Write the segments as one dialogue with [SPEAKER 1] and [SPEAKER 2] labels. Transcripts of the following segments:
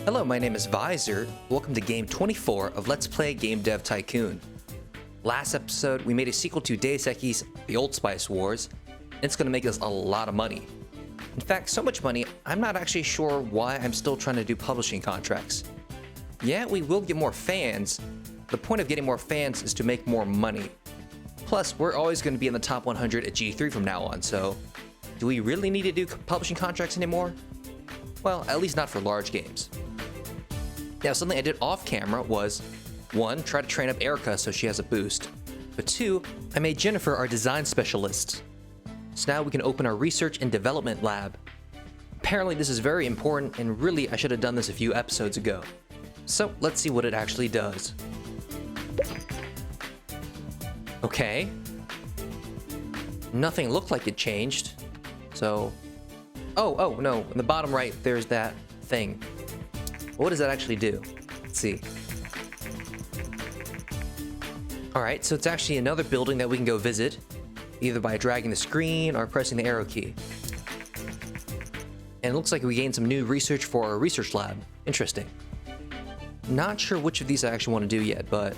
[SPEAKER 1] Hello, my name is Visor. Welcome to game 24 of Let's Play Game Dev Tycoon. Last episode, we made a sequel to Deus Ex: The Old Spice Wars, and it's going to make us a lot of money. In fact, so much money, I'm not actually sure why I'm still trying to do publishing contracts. Yeah, we will get more fans. The point of getting more fans is to make more money. Plus, we're always going to be in the top 100 at G3 from now on, so do we really need to do publishing contracts anymore? Well, at least not for large games. Now, something I did off camera was, 1, try to train up Erica so she has a boost, but 2, I made Jennifer our design specialist. So now we can open our research and development lab. Apparently this is very important, and really I should have done this a few episodes ago. So let's see what it actually does. Okay. Nothing looked like it changed. So, oh no, in the bottom right there's that thing. What does that actually do? Let's see. Alright, so it's actually another building that we can go visit, either by dragging the screen or pressing the arrow key. And it looks like we gained some new research for our research lab. Interesting. Not sure which of these I actually want to do yet, but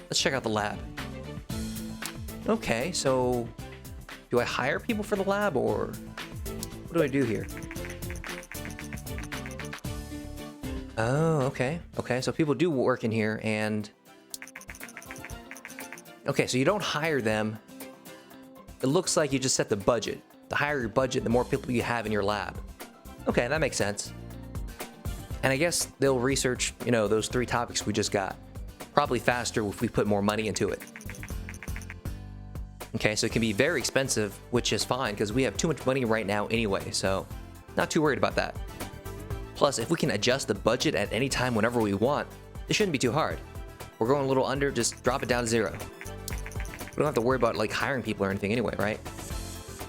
[SPEAKER 1] let's check out the lab. Okay, so do I hire people for the lab, or what do I do here? Oh, okay. Okay, so people do work in here, and okay, so you don't hire them. It looks like you just set the budget. The higher your budget, the more people you have in your lab. Okay, that makes sense. And I guess they'll research, those 3 topics we just got. Probably faster if we put more money into it. Okay, so it can be very expensive, which is fine because we have too much money right now anyway, so not too worried about that. Plus, if we can adjust the budget at any time whenever we want, it shouldn't be too hard. We're going a little under, just drop it down to 0. We don't have to worry about hiring people or anything anyway, right?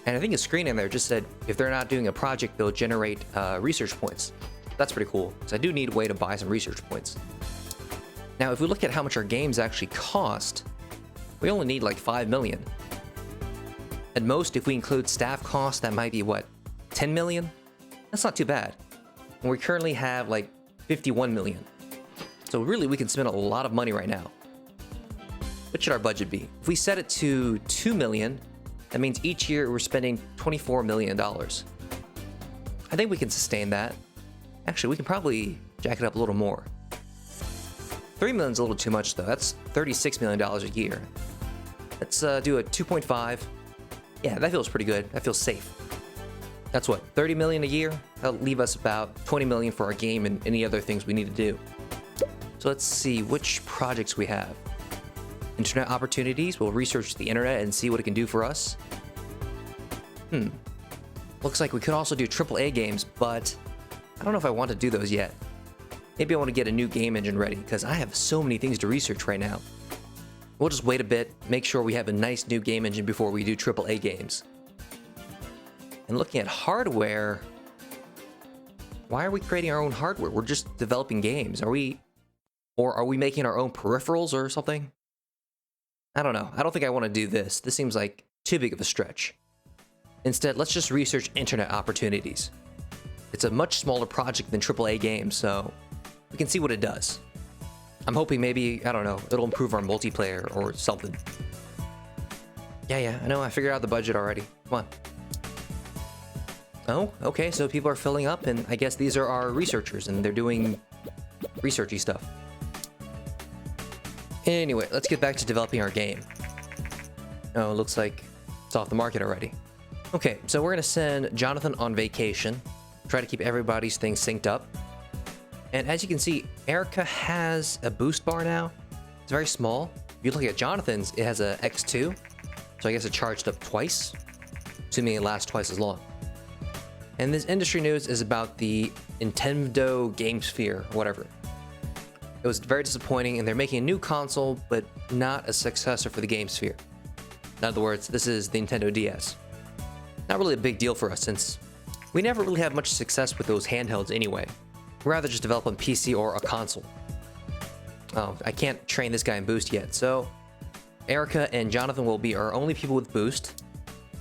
[SPEAKER 1] And I think a screen in there just said if they're not doing a project, they'll generate research points. That's pretty cool, because I do need a way to buy some research points. Now, if we look at how much our games actually cost, we only need 5 million. At most, if we include staff costs, that might be, 10 million? That's not too bad. And we currently have 51 million. So really, we can spend a lot of money right now. What should our budget be? If we set it to 2 million, that means each year we're spending $24 million. I think we can sustain that. Actually, we can probably jack it up a little more. 3 million's a little too much though. That's $36 million a year. Let's do a 2.5. Yeah, that feels pretty good. That feels safe. That's 30 million a year? That'll leave us about 20 million for our game and any other things we need to do. So let's see which projects we have. Internet opportunities. We'll research the internet and see what it can do for us. Looks like we could also do AAA games, but I don't know if I want to do those yet. Maybe I want to get a new game engine ready, because I have so many things to research right now. We'll just wait a bit, make sure we have a nice new game engine before we do AAA games. And looking at hardware, why are we creating our own hardware? We're just developing games. Are we making our own peripherals or something? I don't know. I don't think I want to do this. This seems like too big of a stretch. Instead, let's just research internet opportunities. It's a much smaller project than AAA games, so we can see what it does. I'm hoping maybe, I don't know, it'll improve our multiplayer or something. Yeah, I know, I figured out the budget already. Come on. Oh, okay, so people are filling up, and I guess these are our researchers, and they're doing researchy stuff. Anyway, let's get back to developing our game. Oh, it looks like it's off the market already. Okay, so we're gonna send Jonathan on vacation. Try to keep everybody's things synced up. And as you can see, Erica has a boost bar now. It's very small. If you look at Jonathan's, it has a X2. So I guess it charged up twice, assuming it lasts twice as long. And this industry news is about the Nintendo Game Sphere, whatever. It was very disappointing, and they're making a new console, but not a successor for the Game Sphere. In other words, this is the Nintendo DS. Not really a big deal for us, since we never really have much success with those handhelds anyway. We'd rather just develop on PC or a console. Oh, I can't train this guy in Boost yet, so Erica and Jonathan will be our only people with Boost.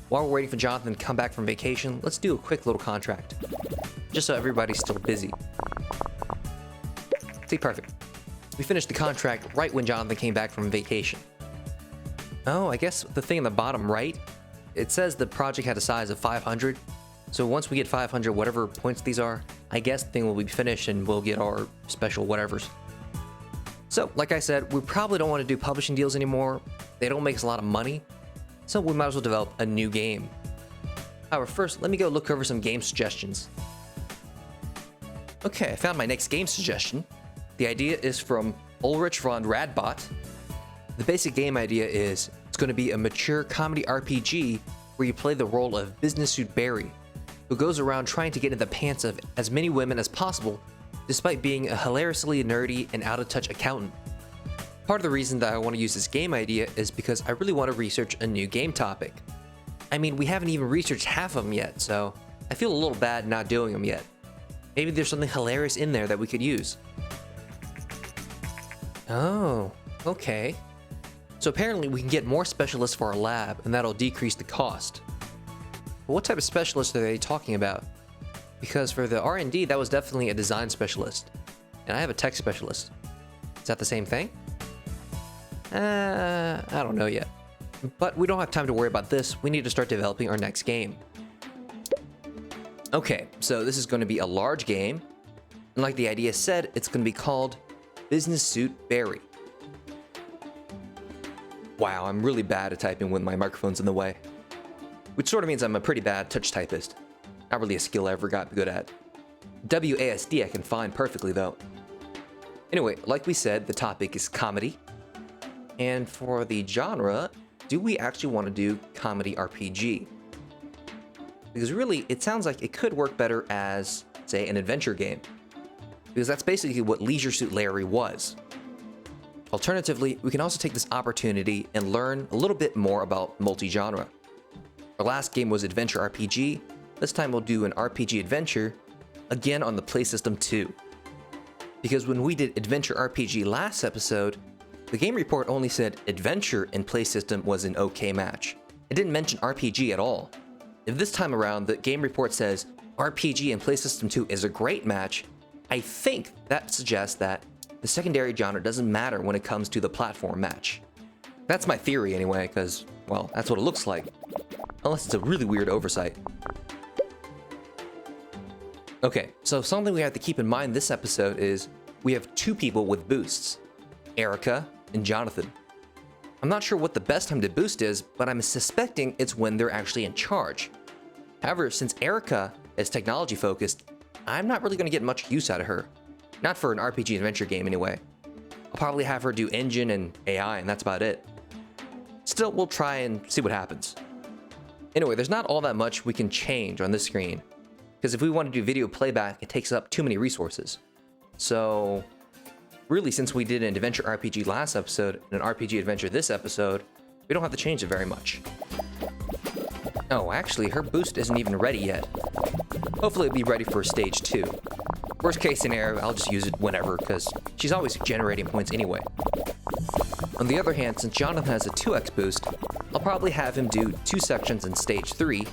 [SPEAKER 1] While we're waiting for Jonathan to come back from vacation, let's do a quick little contract, just so everybody's still busy. See, perfect. We finished the contract right when Jonathan came back from vacation. Oh, I guess the thing in the bottom right, it says the project had a size of 500. So once we get 500, whatever points these are, I guess the thing will be finished and we'll get our special whatevers. So, like I said, we probably don't want to do publishing deals anymore. They don't make us a lot of money. So we might as well develop a new game. However, first, let me go look over some game suggestions. Okay, I found my next game suggestion. The idea is from Ulrich von Radbot. The basic game idea is it's going to be a mature comedy RPG where you play the role of Business Suit Barry, who goes around trying to get in the pants of as many women as possible, despite being a hilariously nerdy and out-of-touch accountant. Part of the reason that I want to use this game idea is because I really want to research a new game topic. I mean, we haven't even researched half of them yet, so I feel a little bad not doing them yet. Maybe there's something hilarious in there that we could use. Oh, okay. So apparently we can get more specialists for our lab, and that'll decrease the cost. But what type of specialist are they talking about? Because for the R&D, that was definitely a design specialist. And I have a tech specialist. Is that the same thing? I don't know yet. But we don't have time to worry about this. We need to start developing our next game. Okay, so this is going to be a large game. And like the idea said, it's going to be called Business Suit Barry. Wow, I'm really bad at typing when my microphone's in the way. Which sort of means I'm a pretty bad touch typist. Not really a skill I ever got good at. WASD I can find perfectly though. Anyway, like we said, the topic is comedy. And for the genre, do we actually want to do comedy RPG? Because really, it sounds like it could work better as, say, an adventure game. Because that's basically what Leisure Suit Larry was. Alternatively, we can also take this opportunity and learn a little bit more about multi-genre. Our last game was Adventure RPG. This time we'll do an RPG adventure, again on the Play System 2. Because when we did Adventure RPG last episode, the game report only said Adventure and Play System was an okay match. It didn't mention RPG at all. If this time around the game report says RPG and Play System 2 is a great match, I think that suggests that the secondary genre doesn't matter when it comes to the platform match. That's my theory anyway, because, well, that's what it looks like. Unless it's a really weird oversight. Okay, so something we have to keep in mind this episode is we have two people with boosts, Erica and Jonathan. I'm not sure what the best time to boost is, but I'm suspecting it's when they're actually in charge. However, since Erica is technology focused, I'm not really going to get much use out of her. Not for an RPG adventure game anyway. I'll probably have her do engine and AI and that's about it. Still, we'll try and see what happens. Anyway, there's not all that much we can change on this screen. Because if we want to do video playback, it takes up too many resources. So, really, since we did an adventure RPG last episode and an RPG adventure this episode, we don't have to change it very much. Oh, actually, her boost isn't even ready yet. Hopefully it'll be ready for stage 2. Worst case scenario, I'll just use it whenever, because she's always generating points anyway. On the other hand, since Jonathan has a 2x boost, I'll probably have him do 2 sections in stage 3,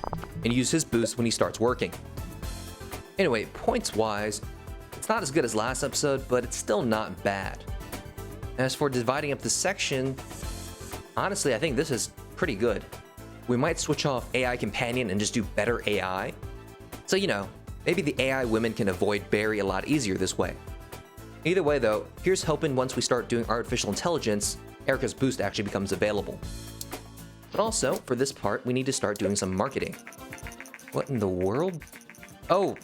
[SPEAKER 1] and use his boost when he starts working. Anyway, points-wise, it's not as good as last episode, but it's still not bad. As for dividing up the section, honestly, I think this is pretty good. We might switch off AI Companion and just do better AI. So, you know, maybe the AI women can avoid Barry a lot easier this way. Either way though, here's hoping once we start doing artificial intelligence, Erica's boost actually becomes available. But also, for this part, we need to start doing some marketing. What in the world? Oh,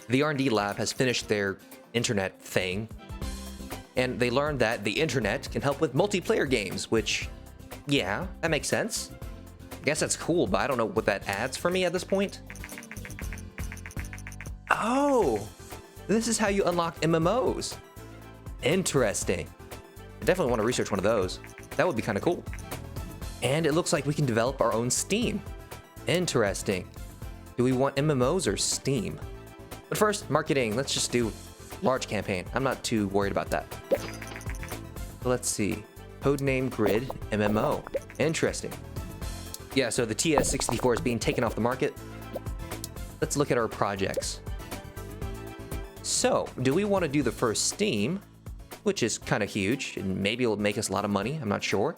[SPEAKER 1] the R&D lab has finished their internet thing. And they learned that the internet can help with multiplayer games, which, yeah, that makes sense. I guess that's cool, but I don't know what that adds for me at this point. Oh, this is how you unlock MMOs. Interesting. I definitely want to research one of those. That would be kind of cool. And it looks like we can develop our own Steam. Interesting. Do we want MMOs or Steam? But first, marketing. Let's just do large campaign. I'm not too worried about that. Let's see. Codename Grid MMO. Interesting. Yeah, so the TS64 is being taken off the market. Let's look at our projects. So, do we want to do the first Steam, which is kind of huge, and maybe it'll make us a lot of money, I'm not sure.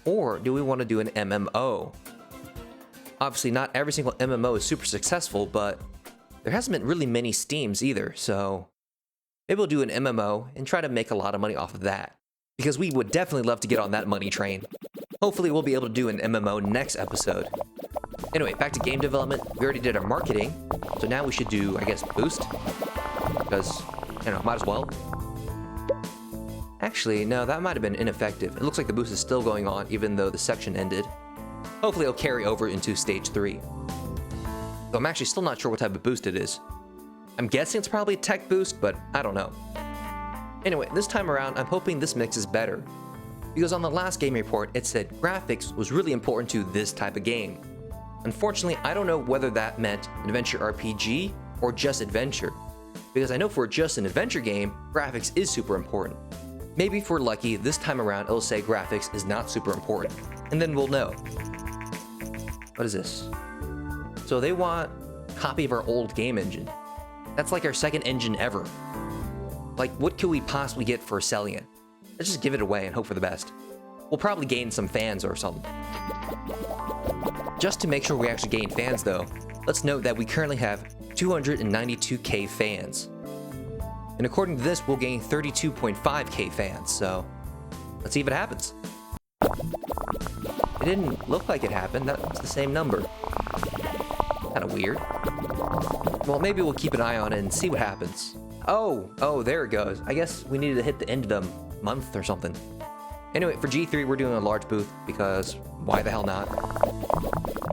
[SPEAKER 1] Or do we want to do an MMO? Obviously, not every single MMO is super successful, but there hasn't been really many Steams either, so maybe we'll do an MMO and try to make a lot of money off of that. Because we would definitely love to get on that money train. Hopefully, we'll be able to do an MMO next episode. Anyway, back to game development. We already did our marketing, so now we should do, I guess, boost. Because, you know, might as well. Actually, no, that might have been ineffective. It looks like the boost is still going on, even though the section ended. Hopefully it'll carry over into stage 3. Though I'm actually still not sure what type of boost it is. I'm guessing it's probably a tech boost, but I don't know. Anyway, this time around, I'm hoping this mix is better. Because on the last game report, it said graphics was really important to this type of game. Unfortunately, I don't know whether that meant adventure RPG or just adventure. Because I know for just an adventure game, graphics is super important. Maybe if we're lucky, this time around it'll say graphics is not super important. And then we'll know. What is this? So they want a copy of our old game engine. That's like our second engine ever. Like, what could we possibly get for selling it? Let's just give it away and hope for the best. We'll probably gain some fans or something. Just to make sure we actually gain fans though, let's note that we currently have 292k fans. And according to this, we'll gain 32.5k fans, so let's see if it happens. It didn't look like it happened, that's the same number. Kinda weird. Well, maybe we'll keep an eye on it and see what happens. Oh, there it goes. I guess we needed to hit the end of the month or something. Anyway, for G3, we're doing a large booth because why the hell not?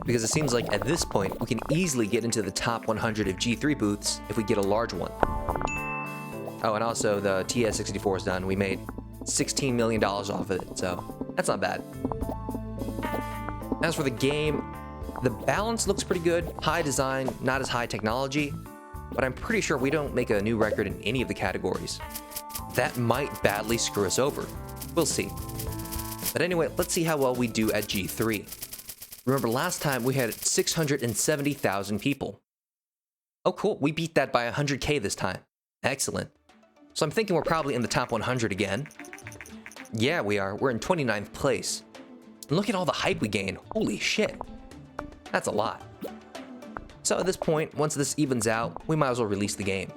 [SPEAKER 1] Because it seems like at this point, we can easily get into the top 100 of G3 booths if we get a large one. Oh, and also the TS64 is done. We made $16 million off of it, so that's not bad. As for the game, the balance looks pretty good. High design, not as high technology, but I'm pretty sure we don't make a new record in any of the categories. That might badly screw us over. We'll see. But anyway, let's see how well we do at G3. Remember last time we had 670,000 people. Oh cool, we beat that by 100k this time. Excellent. So I'm thinking we're probably in the top 100 again. Yeah, we are. We're in 29th place. And look at all the hype we gained. Holy shit. That's a lot. So at this point, once this evens out, we might as well release the game.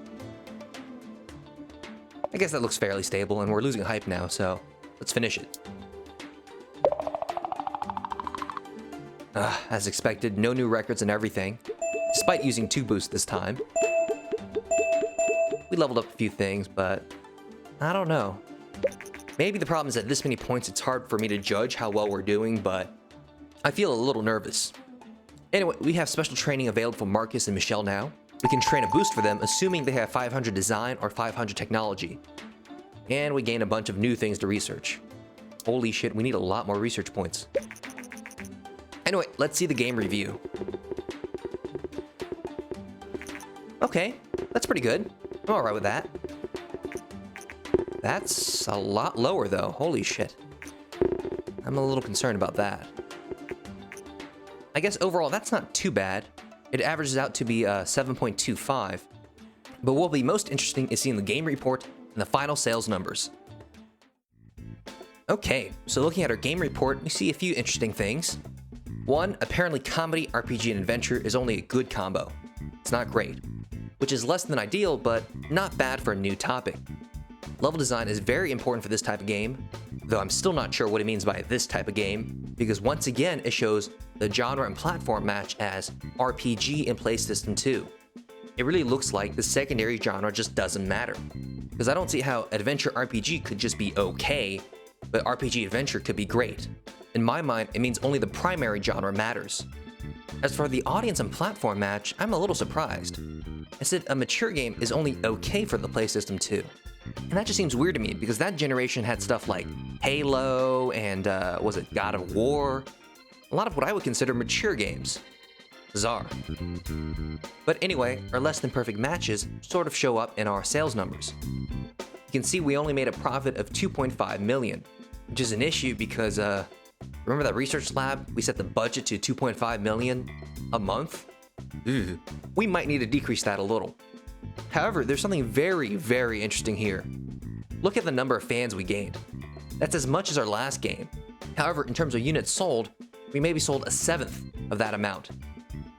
[SPEAKER 1] I guess that looks fairly stable, and we're losing hype now, so let's finish it. As expected, no new records and everything, despite using 2 boosts this time. We leveled up a few things, but I don't know. Maybe the problem is at this many points it's hard for me to judge how well we're doing, but I feel a little nervous. Anyway, we have special training available for Marcus and Michelle now. We can train a boost for them, assuming they have 500 design or 500 technology. And we gain a bunch of new things to research. Holy shit, we need a lot more research points. Anyway, let's see the game review. Okay, that's pretty good. I'm alright with that. That's a lot lower though, holy shit. I'm a little concerned about that. I guess overall that's not too bad. It averages out to be 7.25. But what will be most interesting is seeing the game report and the final sales numbers. Okay, so looking at our game report, we see a few interesting things. One, apparently comedy, RPG, and adventure is only a good combo. It's not great, which is less than ideal, but not bad for a new topic. Level design is very important for this type of game, though I'm still not sure what it means by this type of game, because once again it shows the genre and platform match as RPG in Play System 2. It really looks like the secondary genre just doesn't matter, because I don't see how adventure RPG could just be okay, but RPG adventure could be great. In my mind, it means only the primary genre matters. As for the audience and platform match, I'm a little surprised. I said a mature game is only okay for the Play System 2. And that just seems weird to me, because that generation had stuff like Halo and, was it God of War? A lot of what I would consider mature games. Bizarre. But anyway, our less than perfect matches sort of show up in our sales numbers. You can see we only made a profit of 2.5 million, which is an issue because, remember that research lab? We set the budget to 2.5 million a month? Ugh. We might need to decrease that a little. However, there's something very, very interesting here. Look at the number of fans we gained. That's as much as our last game. However, in terms of units sold, we maybe sold a seventh of that amount.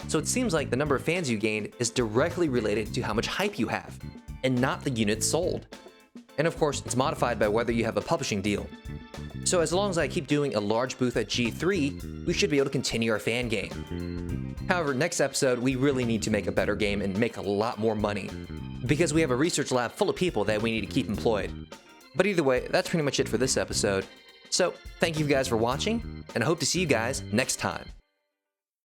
[SPEAKER 1] So it seems like the number of fans you gained is directly related to how much hype you have, and not the units sold. And of course, it's modified by whether you have a publishing deal. So as long as I keep doing a large booth at G3, we should be able to continue our fan game. However, next episode, we really need to make a better game and make a lot more money, because we have a research lab full of people that we need to keep employed. But either way, that's pretty much it for this episode. So thank you guys for watching, and I hope to see you guys next time.